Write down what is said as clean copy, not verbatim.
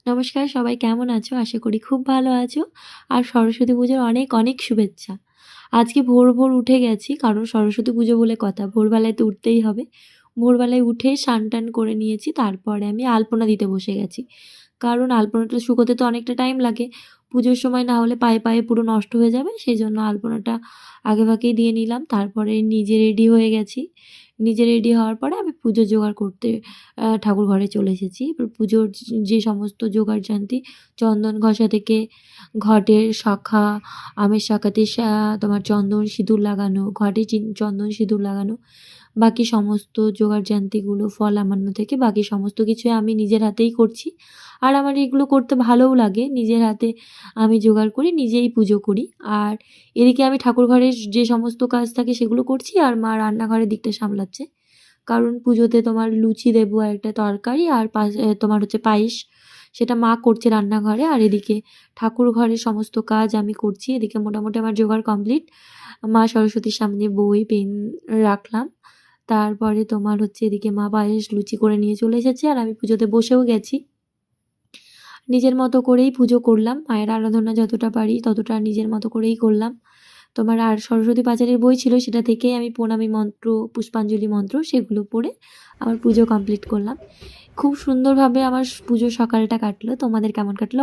নমস্কার, সবাই কেমন আছো? আশা করি খুব ভালো আছো। আর সরস্বতী পুজোর অনেক, অনেক শুভেচ্ছা। আজকে ভোর, ভোর উঠে গেছি কারণ সরস্বতী পুজো বলে কথা। ভোরবেলায় তো উঠতেই হবে। ভোরবেলায় উঠে স্নান-টান করে নিয়েছি। তারপরে আমি আলপনা দিতে বসে গেছি। কারণ আলপনাটা শুকোতে তো অনেকটা টাইম লাগে। পুজোর সময় না হলে পায়ে, পায়ে পুরো নষ্ট হয়ে যাবে। সেজন্য আলপনাটা আগেভাগেই দিয়ে নিলাম। তারপরে নিজে রেডি হয়ে গেছি। নিজে রেডি হওয়ার পরে আমি পুজোর জোগাড় করতে ঠাকুর ঘরে চলে এসেছি। এবার পুজোর যে সমস্ত জোগাড়-জান্তি চন্দন ঘষা থেকে ঘটের শাঁখা, আমের শাঁখাতে তোমার চন্দন সিঁদুর লাগানো, ঘটে চন্দন সিঁদুর লাগানো, বাকি সমস্ত জোগাড়-জান্তিগুলো ফল আমান্য থেকে বাকি সমস্ত কিছুই আমি নিজের হাতেই করছি। আর আমার এগুলো করতে ভালোও লাগে। নিজের হাতে আমি জোগাড় করি, নিজেই পুজো করি। আর এদিকে আমি ঠাকুর ঘরের যে সমস্ত কাজ থাকে সেগুলো করছি আর মা রান্নাঘরের দিকটা সামলাচ্ছে। কারণ পুজোতে তোমার লুচি দেবো আর একটা তরকারি আর তোমার হচ্ছে পায়েস। সেটা মা করছে রান্নাঘরে। আর এদিকে ঠাকুর ঘরের সমস্ত কাজ আমি করছি। এদিকে মোটামুটি আমার জোগাড় কমপ্লিট। মা সরস্বতীর সামনে বই, পেন রাখলাম। তারপরে তোমার হচ্ছে এদিকে মা পায়েস, লুচি করে নিয়ে চলে এসেছে আর আমি পুজোতে বসেও গেছি। নিজের মতো করেই পুজো করলাম। মায়ের আরাধনা যতটা পারি ততটা নিজের মতো করেই করলাম। তোমার আর সরস্বতী পাঁচালীর বই ছিল সেটা থেকেই আমি প্রণামী মন্ত্র, পুষ্পাঞ্জলি মন্ত্র সেগুলো পড়ে আমার পুজো কমপ্লিট করলাম। খুব সুন্দরভাবে আমার পুজোর সকালটা কাটলো। তোমাদের কেমন কাটলো